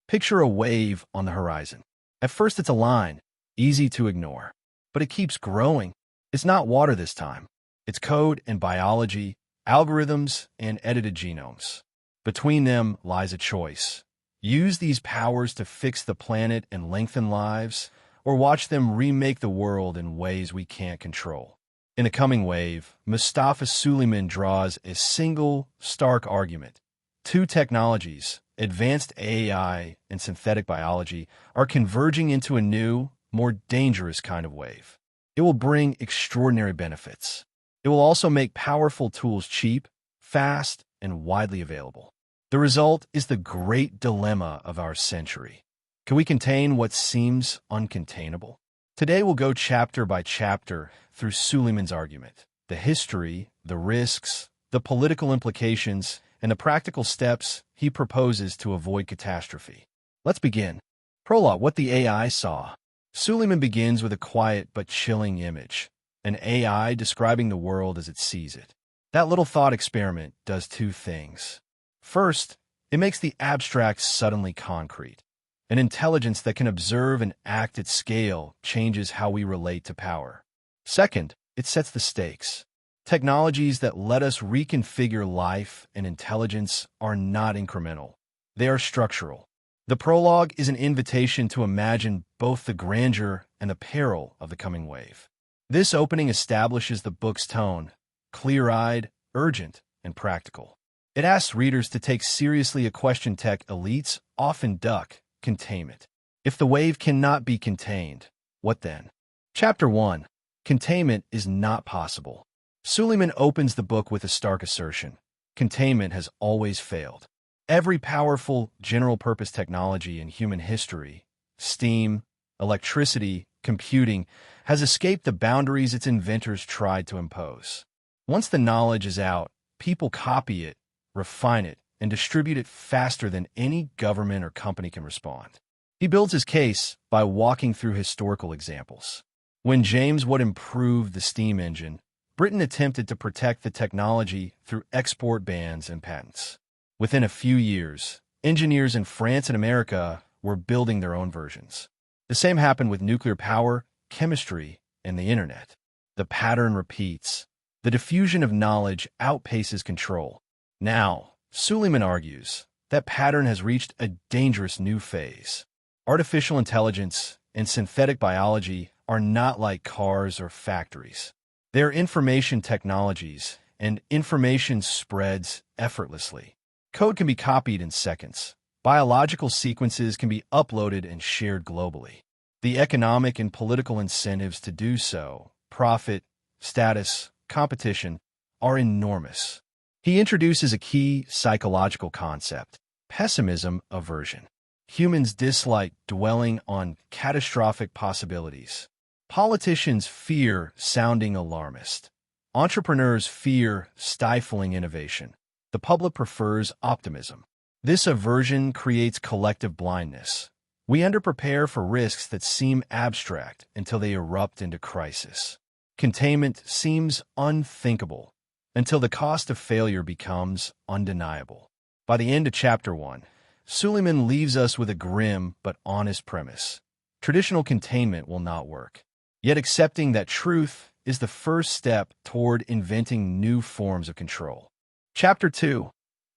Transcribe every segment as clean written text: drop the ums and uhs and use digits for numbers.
Picture a wave on the horizon. At first it's a line, easy to ignore, but it keeps growing. It's not water this time. It's code and biology, algorithms and edited genomes. Between them lies a choice. Use these powers to fix the planet and lengthen lives, or watch them remake the world in ways we can't control. In the coming wave, Mustafa Suleyman draws a single, stark argument. Two technologies, advanced AI and synthetic biology, are converging into a new, more dangerous kind of wave. It will bring extraordinary benefits. It will also make powerful tools cheap, fast, and widely available. The result is the great dilemma of our century. Can we contain what seems uncontainable? Today we'll go chapter by chapter through Suleyman's argument, the history, the risks, the political implications, and the practical steps he proposes to avoid catastrophe. Let's begin. Prologue, what the AI saw. Suleyman begins with a quiet but chilling image, an AI describing the world as it sees it. That little thought experiment does two things. First, it makes the abstract suddenly concrete. An intelligence that can observe and act at scale changes how we relate to power. Second, it sets the stakes. Technologies that let us reconfigure life and intelligence are not incremental. They are structural. The prologue is an invitation to imagine both the grandeur and the peril of the coming wave. This opening establishes the book's tone, clear-eyed, urgent, and practical. It asks readers to take seriously a question tech elites often duck: containment. If the wave cannot be contained, what then? Chapter 1. Containment is not possible. Suleyman opens the book with a stark assertion. Containment has always failed. Every powerful, general-purpose technology in human history, steam, electricity, computing, has escaped the boundaries its inventors tried to impose. Once the knowledge is out, people copy it, refine it, and distribute it faster than any government or company can respond. He builds his case by walking through historical examples. When James Watt improved the steam engine, Britain attempted to protect the technology through export bans and patents. Within a few years, engineers in France and America were building their own versions. The same happened with nuclear power, chemistry, and the internet. The pattern repeats. The diffusion of knowledge outpaces control. Now, Suleyman argues, that pattern has reached a dangerous new phase. Artificial intelligence and synthetic biology are not like cars or factories. They are information technologies, and information spreads effortlessly. Code can be copied in seconds. Biological sequences can be uploaded and shared globally. The economic and political incentives to do so, profit, status, competition, are enormous. He introduces a key psychological concept: pessimism aversion. Humans dislike dwelling on catastrophic possibilities. Politicians fear sounding alarmist. Entrepreneurs fear stifling innovation. The public prefers optimism. This aversion creates collective blindness. We underprepare for risks that seem abstract until they erupt into crisis. Containment seems unthinkable until the cost of failure becomes undeniable. By the end of Chapter 1, Suleyman leaves us with a grim but honest premise. Traditional containment will not work. Yet accepting that truth is the first step toward inventing new forms of control. Chapter 2.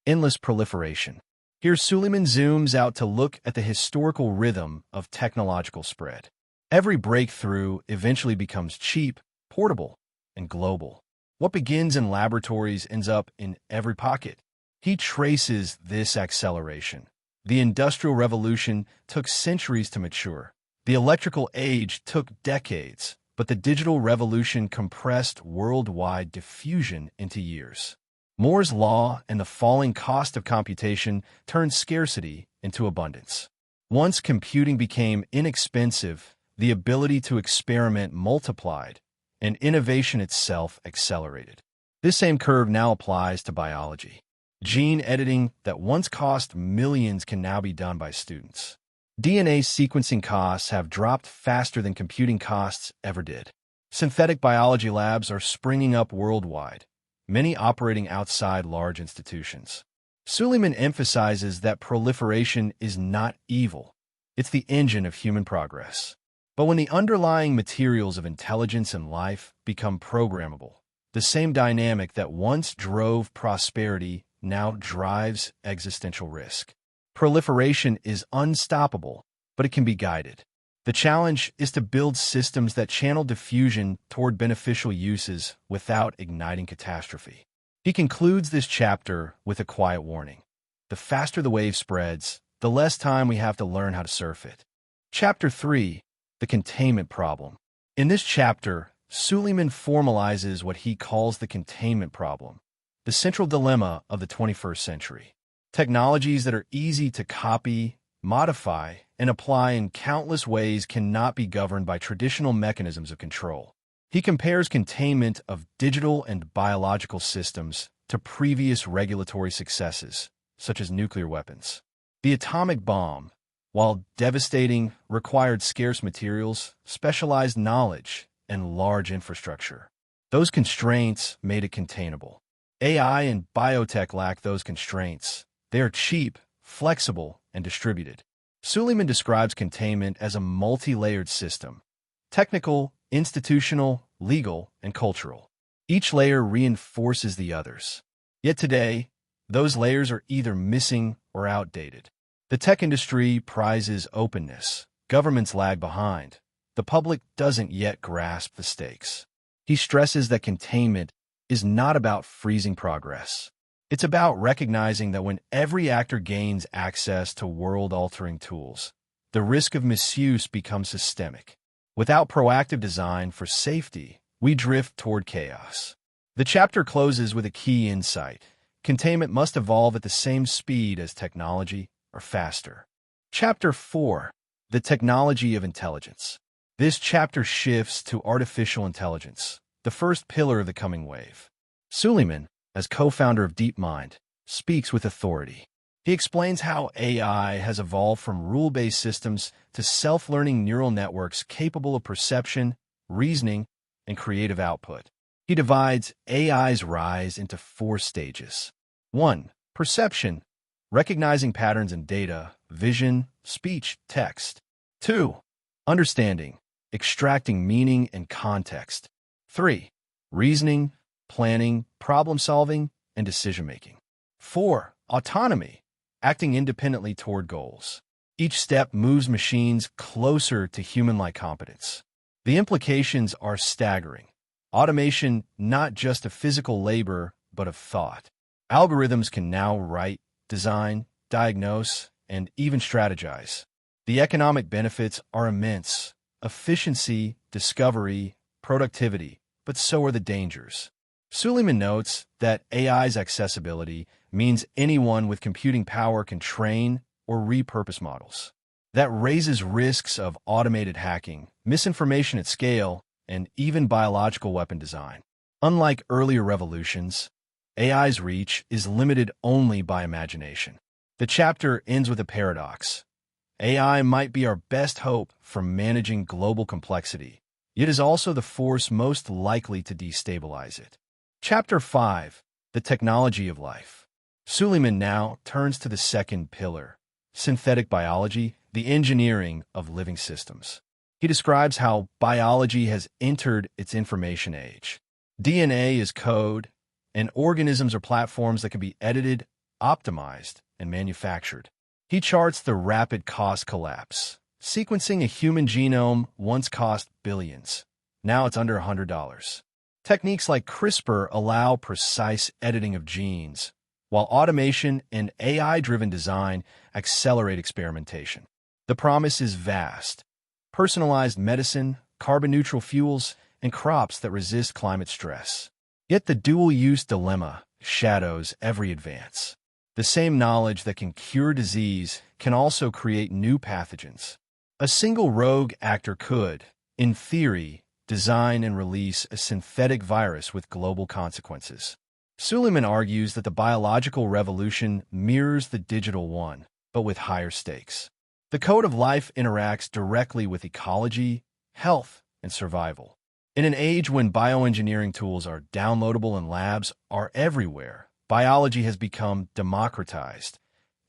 Endless Proliferation. Here Suleyman zooms out to look at the historical rhythm of technological spread. Every breakthrough eventually becomes cheap, portable, and global. What begins in laboratories ends up in every pocket. He traces this acceleration. The Industrial Revolution took centuries to mature. The electrical age took decades, but the digital revolution compressed worldwide diffusion into years. Moore's law and the falling cost of computation turned scarcity into abundance. Once computing became inexpensive, the ability to experiment multiplied, and innovation itself accelerated. This same curve now applies to biology. Gene editing that once cost millions can now be done by students. DNA sequencing costs have dropped faster than computing costs ever did. Synthetic biology labs are springing up worldwide, many operating outside large institutions. Suleyman emphasizes that proliferation is not evil. It's the engine of human progress. But when the underlying materials of intelligence and life become programmable, the same dynamic that once drove prosperity now drives existential risk. Proliferation is unstoppable, but it can be guided. The challenge is to build systems that channel diffusion toward beneficial uses without igniting catastrophe. He concludes this chapter with a quiet warning. The faster the wave spreads, the less time we have to learn how to surf it. Chapter 3. The Containment Problem. In this chapter, Suleyman formalizes what he calls the containment problem, the central dilemma of the 21st century. Technologies that are easy to copy, modify, and apply in countless ways cannot be governed by traditional mechanisms of control. He compares containment of digital and biological systems to previous regulatory successes, such as nuclear weapons. The atomic bomb, while devastating, required scarce materials, specialized knowledge, and large infrastructure. Those constraints made it containable. AI and biotech lack those constraints. They are cheap, flexible, and distributed. Suleyman describes containment as a multi-layered system: technical, institutional, legal, and cultural. Each layer reinforces the others. Yet today, those layers are either missing or outdated. The tech industry prizes openness. Governments lag behind. The public doesn't yet grasp the stakes. He stresses that containment is not about freezing progress. It's about recognizing that when every actor gains access to world-altering tools, the risk of misuse becomes systemic. Without proactive design for safety, we drift toward chaos. The chapter closes with a key insight. Containment must evolve at the same speed as technology, or faster. Chapter 4. The Technology of Intelligence. This chapter shifts to artificial intelligence, the first pillar of the coming wave. Suleyman, as co-founder of DeepMind, speaks with authority. He explains how AI has evolved from rule-based systems to self-learning neural networks capable of perception, reasoning, and creative output. He divides AI's rise into 4 stages. 1. Perception, recognizing patterns in data, vision, speech, text. 2. Understanding, extracting meaning and context. 3. Reasoning, planning, problem-solving, and decision-making. 4. Autonomy, acting independently toward goals. Each step moves machines closer to human-like competence. The implications are staggering. Automation not just of physical labor, but of thought. Algorithms can now write, design, diagnose, and even strategize. The economic benefits are immense: efficiency, discovery, productivity, but so are the dangers. Suleyman notes that AI's accessibility means anyone with computing power can train or repurpose models. That raises risks of automated hacking, misinformation at scale, and even biological weapon design. Unlike earlier revolutions, AI's reach is limited only by imagination. The chapter ends with a paradox. AI might be our best hope for managing global complexity, yet is also the force most likely to destabilize it. Chapter 5. The Technology of Life. Suleyman now turns to the second pillar: synthetic biology, the engineering of living systems. He describes how biology has entered its information age. DNA is code, and organisms are platforms that can be edited, optimized, and manufactured. He charts the rapid cost collapse. Sequencing a human genome once cost billions. Now it's under $100. Techniques like CRISPR allow precise editing of genes, while automation and AI-driven design accelerate experimentation. The promise is vast: personalized medicine, carbon-neutral fuels, and crops that resist climate stress. Yet the dual-use dilemma shadows every advance. The same knowledge that can cure disease can also create new pathogens. A single rogue actor could, in theory, design and release a synthetic virus with global consequences. Suleyman argues that the biological revolution mirrors the digital one, but with higher stakes. The code of life interacts directly with ecology, health, and survival. In an age when bioengineering tools are downloadable and labs are everywhere, biology has become democratized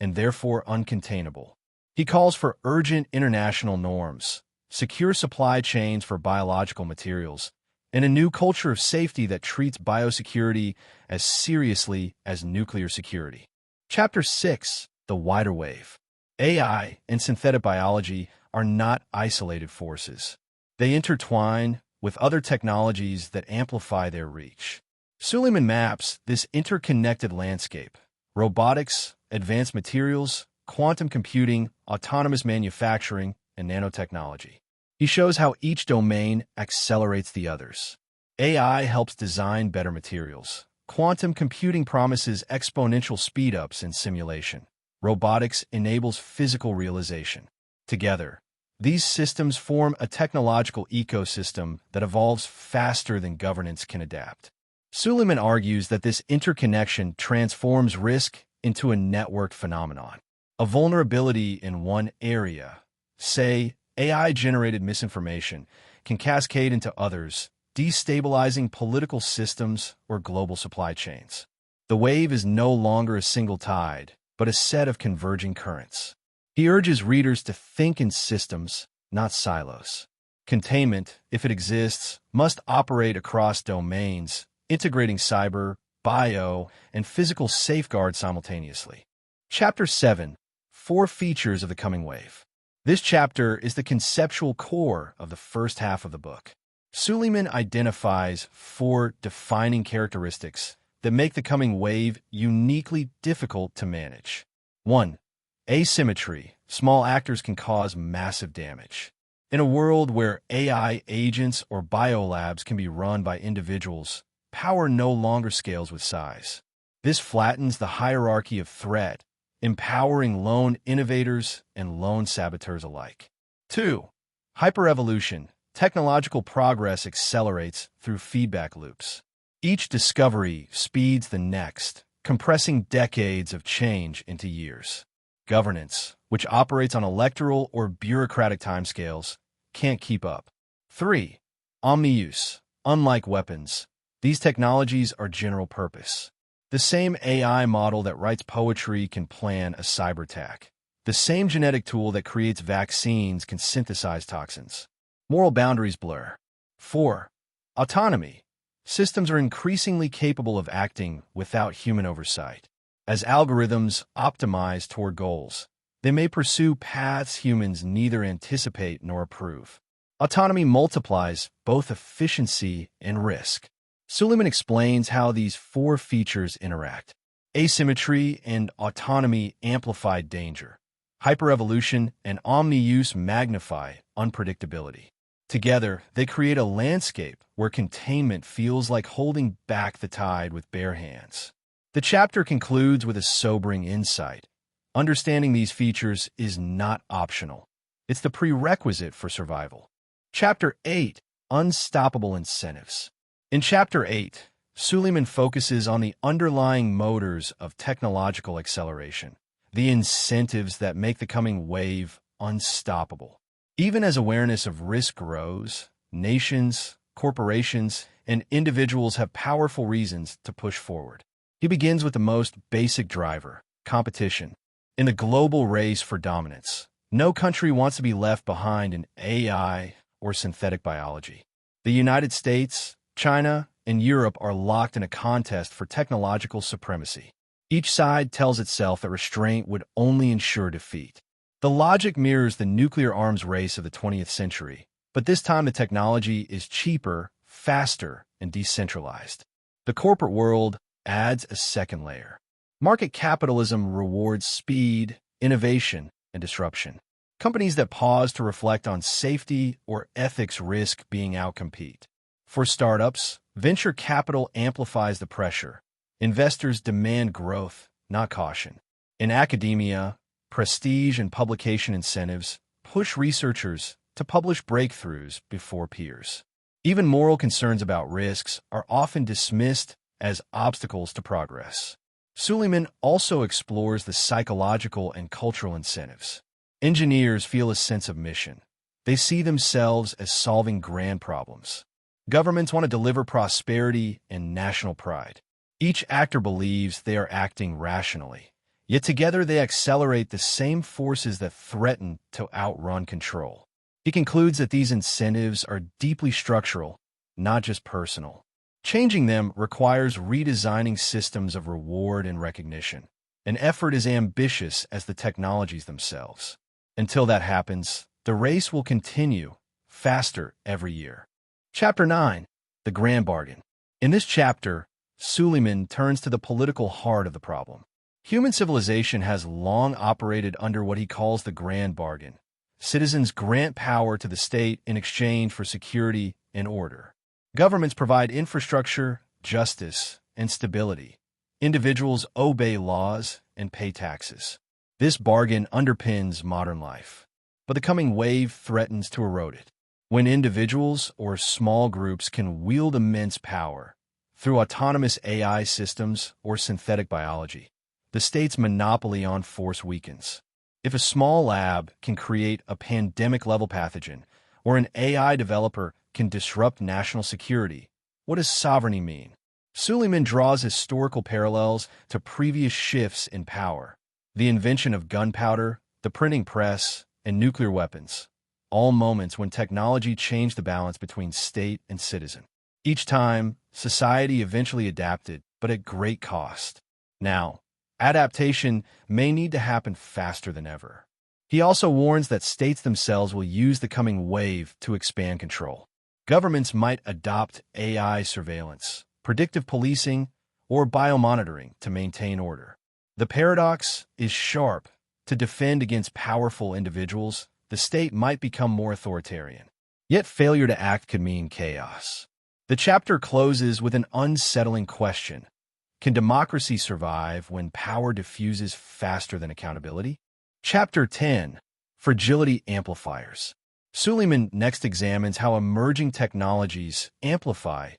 and therefore uncontainable. He calls for urgent international norms, secure supply chains for biological materials, and a new culture of safety that treats biosecurity as seriously as nuclear security. Chapter 6, The Wider Wave. AI and synthetic biology are not isolated forces. They intertwine with other technologies that amplify their reach. Suleyman maps this interconnected landscape: robotics, advanced materials, quantum computing, autonomous manufacturing, and nanotechnology. He shows how each domain accelerates the others. AI helps design better materials. Quantum computing promises exponential speedups in simulation. Robotics enables physical realization. Together, these systems form a technological ecosystem that evolves faster than governance can adapt. Suleyman argues that this interconnection transforms risk into a networked phenomenon. A vulnerability in one area, say AI-generated misinformation, can cascade into others, destabilizing political systems or global supply chains. The wave is no longer a single tide, but a set of converging currents. He urges readers to think in systems, not silos. Containment, if it exists, must operate across domains, integrating cyber, bio, and physical safeguards simultaneously. Chapter 7, 4 Features of the Coming Wave. This chapter is the conceptual core of the first half of the book. Suleyman identifies 4 defining characteristics that make the coming wave uniquely difficult to manage. 1. Asymmetry. Small actors can cause massive damage. In a world where AI agents or biolabs can be run by individuals, power no longer scales with size. This flattens the hierarchy of threat, empowering lone innovators and lone saboteurs alike. 2. Hyperevolution. Technological progress accelerates through feedback loops. Each discovery speeds the next, compressing decades of change into years. Governance, which operates on electoral or bureaucratic timescales, can't keep up. 3. Omni-use. Unlike weapons, these technologies are general purpose. The same AI model that writes poetry can plan a cyber attack. The same genetic tool that creates vaccines can synthesize toxins. Moral boundaries blur. 4. Autonomy. Systems are increasingly capable of acting without human oversight. As algorithms optimize toward goals, they may pursue paths humans neither anticipate nor approve. Autonomy multiplies both efficiency and risk. Suleyman explains how these 4 features interact. Asymmetry and autonomy amplify danger. Hyperevolution and omni-use magnify unpredictability. Together, they create a landscape where containment feels like holding back the tide with bare hands. The chapter concludes with a sobering insight. Understanding these features is not optional. It's the prerequisite for survival. Chapter 8, Unstoppable Incentives. In Chapter 8, Suleyman focuses on the underlying motors of technological acceleration, the incentives that make the coming wave unstoppable. Even as awareness of risk grows, nations, corporations, and individuals have powerful reasons to push forward. He begins with the most basic driver: competition. In the global race for dominance, no country wants to be left behind in AI or synthetic biology. The United States, China, and Europe are locked in a contest for technological supremacy. Each side tells itself that restraint would only ensure defeat. The logic mirrors the nuclear arms race of the 20th century, but this time the technology is cheaper, faster, and decentralized. The corporate world adds a second layer. Market capitalism rewards speed, innovation, and disruption. Companies that pause to reflect on safety or ethics risk being outcompete. For startups, venture capital amplifies the pressure. Investors demand growth, not caution. In academia, prestige and publication incentives push researchers to publish breakthroughs before peers. Even moral concerns about risks are often dismissed as obstacles to progress. Suleyman also explores the psychological and cultural incentives. Engineers feel a sense of mission. They see themselves as solving grand problems. Governments want to deliver prosperity and national pride. Each actor believes they are acting rationally, yet together they accelerate the same forces that threaten to outrun control. He concludes that these incentives are deeply structural, not just personal. Changing them requires redesigning systems of reward and recognition, an effort as ambitious as the technologies themselves. Until that happens, the race will continue, faster every year. Chapter 9. The Grand Bargain. In this chapter, Suleyman turns to the political heart of the problem. Human civilization has long operated under what he calls the Grand Bargain. Citizens grant power to the state in exchange for security and order. Governments provide infrastructure, justice, and stability. Individuals obey laws and pay taxes. This bargain underpins modern life, but the coming wave threatens to erode it. When individuals or small groups can wield immense power through autonomous AI systems or synthetic biology, the state's monopoly on force weakens. If a small lab can create a pandemic-level pathogen, or an AI developer can disrupt national security, what does sovereignty mean? Suleyman draws historical parallels to previous shifts in power. The invention of gunpowder, the printing press, and nuclear weapons, all moments when technology changed the balance between state and citizen. Each time, society eventually adapted, but at great cost. Now, adaptation may need to happen faster than ever. He also warns that states themselves will use the coming wave to expand control. Governments might adopt AI surveillance, predictive policing, or biomonitoring to maintain order. The paradox is sharp. To defend against powerful individuals, the state might become more authoritarian. Yet failure to act could mean chaos. The chapter closes with an unsettling question. Can democracy survive when power diffuses faster than accountability? Chapter 10. Fragility Amplifiers. Suleyman next examines how emerging technologies amplify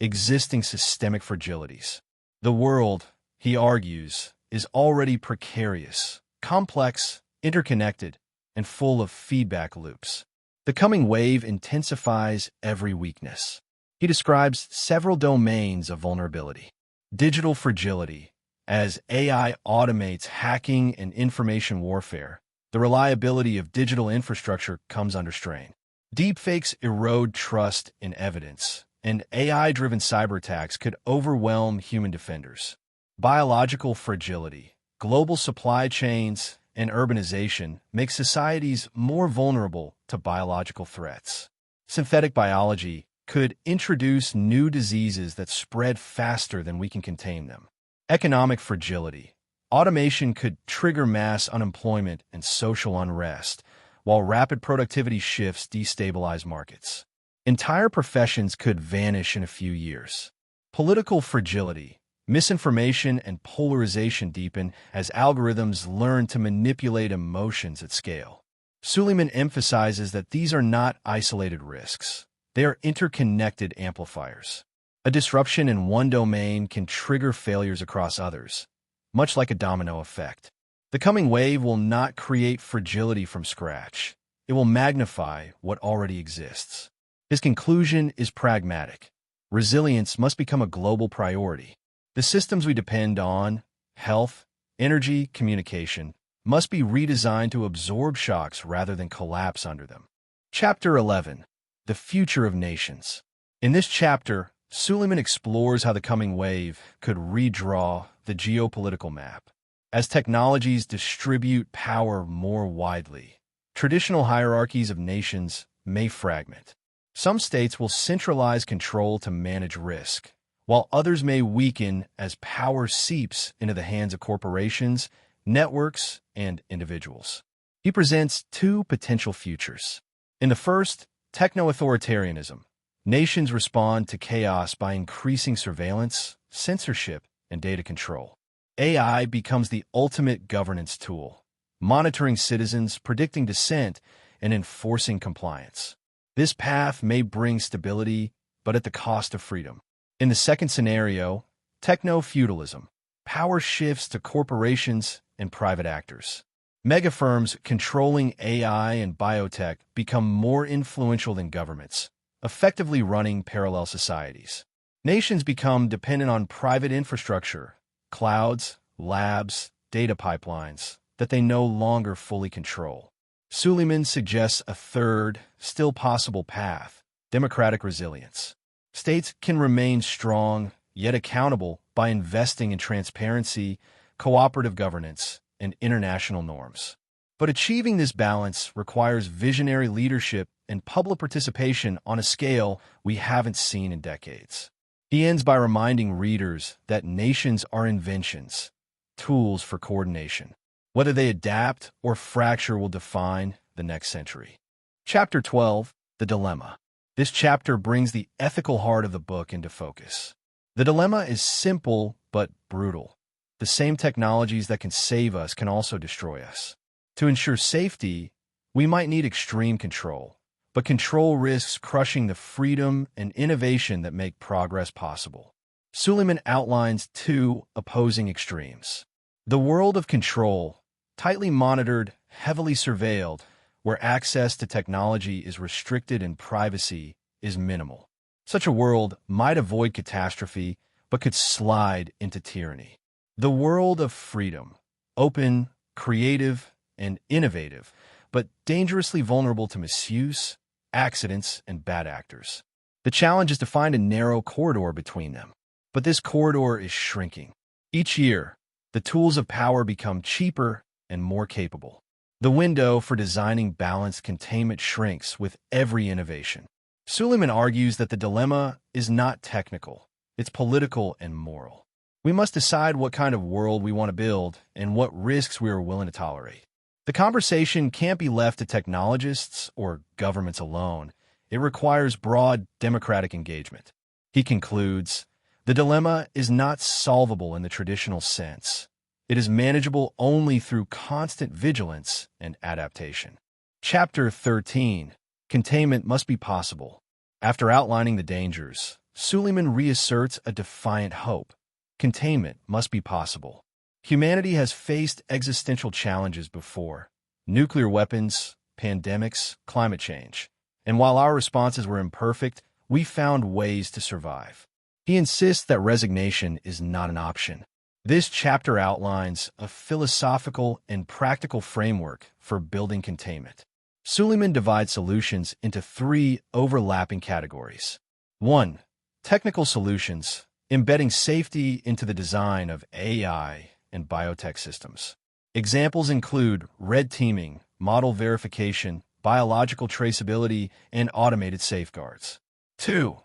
existing systemic fragilities. The world, he argues, is already precarious, complex, interconnected, and full of feedback loops. The coming wave intensifies every weakness. He describes several domains of vulnerability. Digital fragility. As AI automates hacking and information warfare, the reliability of digital infrastructure comes under strain. Deepfakes erode trust in evidence, and AI-driven cyberattacks could overwhelm human defenders. Biological fragility. Global supply chains and urbanization make societies more vulnerable to biological threats. Synthetic biology could introduce new diseases that spread faster than we can contain them. Economic fragility. Automation could trigger mass unemployment and social unrest, while rapid productivity shifts destabilize markets. Entire professions could vanish in a few years. Political fragility. Misinformation and polarization deepen as algorithms learn to manipulate emotions at scale. Suleyman emphasizes that these are not isolated risks. They are interconnected amplifiers. A disruption in one domain can trigger failures across others, much like a domino effect. The coming wave will not create fragility from scratch. It will magnify what already exists. His conclusion is pragmatic. Resilience must become a global priority. The systems we depend on, health, energy, communication, must be redesigned to absorb shocks rather than collapse under them. Chapter 11. The Future of Nations. In this chapter, Suleyman explores how the coming wave could redraw the geopolitical map. As technologies distribute power more widely, traditional hierarchies of nations may fragment. Some states will centralize control to manage risk, while others may weaken as power seeps into the hands of corporations, networks, and individuals. He presents two potential futures. In the first, techno-authoritarianism. Nations respond to chaos by increasing surveillance, censorship, and data control. AI becomes the ultimate governance tool, monitoring citizens, predicting dissent, and enforcing compliance. This path may bring stability, but at the cost of freedom. In the second scenario, techno-feudalism. Power shifts to corporations and private actors. Megafirms controlling AI and biotech become more influential than governments, effectively running parallel societies. Nations become dependent on private infrastructure, clouds, labs, data pipelines that they no longer fully control. Suleyman suggests a third, still possible path: democratic resilience. States can remain strong, yet accountable by investing in transparency, cooperative governance, and international norms. But achieving this balance requires visionary leadership and public participation on a scale we haven't seen in decades. He ends by reminding readers that nations are inventions, tools for coordination. Whether they adapt or fracture will define the next century. Chapter 12, The Dilemma. This chapter brings the ethical heart of the book into focus. The dilemma is simple but brutal. The same technologies that can save us can also destroy us. To ensure safety, we might need extreme control, but control risks crushing the freedom and innovation that make progress possible. Suleyman outlines two opposing extremes. The world of control, tightly monitored, heavily surveilled, where access to technology is restricted and privacy is minimal. Such a world might avoid catastrophe, but could slide into tyranny. The world of freedom, open, creative, and innovative, but dangerously vulnerable to misuse, accidents, and bad actors. The challenge is to find a narrow corridor between them. But this corridor is shrinking. Each year, the tools of power become cheaper and more capable. The window for designing balanced containment shrinks with every innovation. Suleyman argues that the dilemma is not technical, it's political and moral. We must decide what kind of world we want to build and what risks we are willing to tolerate. The conversation can't be left to technologists or governments alone. It requires broad democratic engagement. He concludes, the dilemma is not solvable in the traditional sense. It is manageable only through constant vigilance and adaptation. Chapter 13, Containment Must Be Possible. After outlining the dangers, Suleyman reasserts a defiant hope. Containment must be possible. Humanity has faced existential challenges before: nuclear weapons, pandemics, climate change. And while our responses were imperfect, we found ways to survive. He insists that resignation is not an option. This chapter outlines a philosophical and practical framework for building containment. Suleyman divides solutions into three overlapping categories. 1. Technical solutions, embedding safety into the design of AI and biotech systems. Examples include red teaming, model verification, biological traceability, and automated safeguards. 2.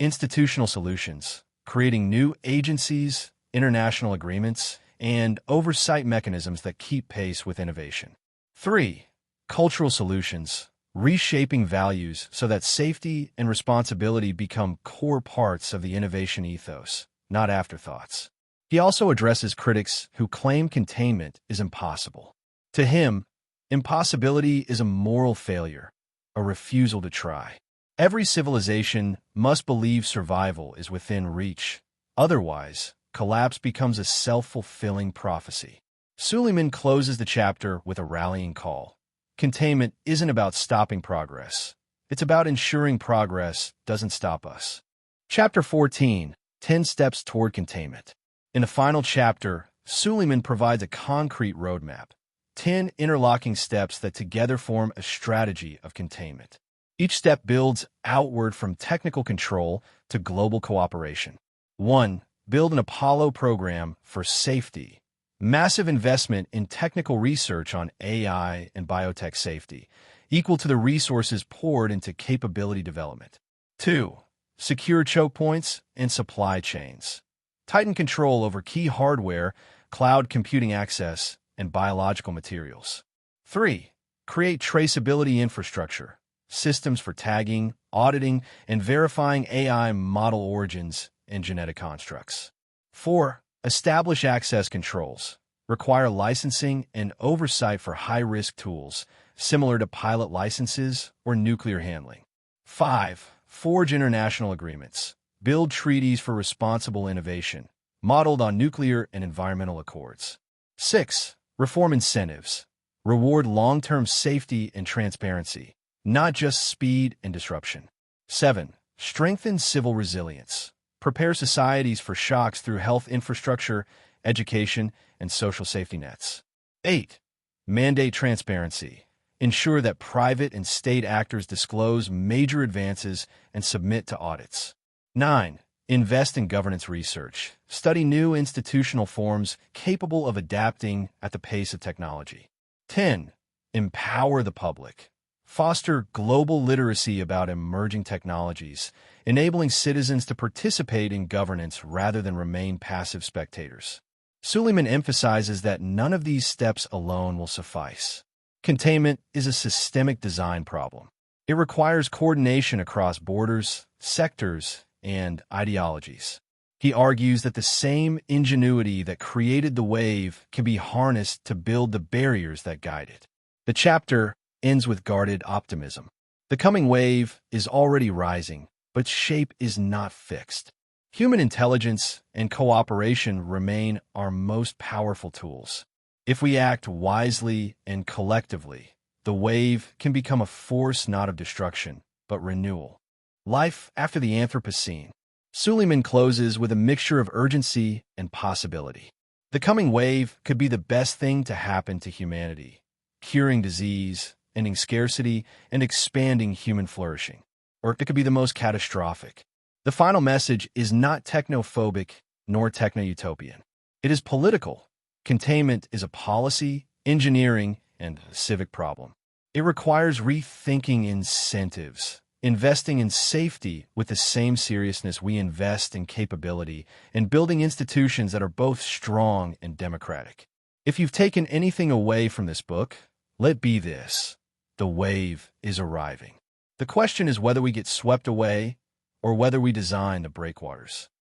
Institutional solutions, creating new agencies, international agreements, and oversight mechanisms that keep pace with innovation. 3. Cultural solutions, reshaping values so that safety and responsibility become core parts of the innovation ethos, not afterthoughts. He also addresses critics who claim containment is impossible. To him, impossibility is a moral failure, a refusal to try. Every civilization must believe survival is within reach. Otherwise, collapse becomes a self-fulfilling prophecy. Suleyman closes the chapter with a rallying call. Containment isn't about stopping progress. It's about ensuring progress doesn't stop us. Chapter 14, 10 Steps Toward Containment. In the final chapter, Suleyman provides a concrete roadmap, 10 interlocking steps that together form a strategy of containment. Each step builds outward from technical control to global cooperation. 1. Build an Apollo program for safety. Massive investment in technical research on AI and biotech safety, equal to the resources poured into capability development. 2. Secure choke points and supply chains. Tighten control over key hardware, cloud computing access, and biological materials. 3. Create traceability infrastructure, systems for tagging, auditing, and verifying AI model origins and genetic constructs. 4. Establish access controls. Require licensing and oversight for high-risk tools, similar to pilot licenses or nuclear handling. 5. Forge international agreements. Build treaties for responsible innovation, modeled on nuclear and environmental accords. 6. Reform incentives. Reward long-term safety and transparency, not just speed and disruption. 7. Strengthen civil resilience. prepare societies for shocks through health infrastructure, education, and social safety nets. 8. Mandate transparency. Ensure that private and state actors disclose major advances and submit to audits. 9. Invest in governance research. Study new institutional forms capable of adapting at the pace of technology. 10. Empower the public. Foster global literacy about emerging technologies, enabling citizens to participate in governance rather than remain passive spectators. Suleyman emphasizes that none of these steps alone will suffice. Containment is a systemic design problem. It requires coordination across borders, sectors, and ideologies. He argues that the same ingenuity that created the wave can be harnessed to build the barriers that guide it. The chapter ends with guarded optimism. The coming wave is already rising, but its shape is not fixed. Human intelligence and cooperation remain our most powerful tools. If we act wisely and collectively, the wave can become a force not of destruction, but renewal. Life after the Anthropocene. Suleyman closes with a mixture of urgency and possibility. The coming wave could be the best thing to happen to humanity, curing disease, ending scarcity, and expanding human flourishing. Or it could be the most catastrophic. The final message is not technophobic nor techno-utopian. It is political. Containment is a policy, engineering, and civic problem. It requires rethinking incentives, investing in safety with the same seriousness we invest in capability, and building institutions that are both strong and democratic. If you've taken anything away from this book, let be this: the wave is arriving. The question is whether we get swept away or whether we design the breakwaters.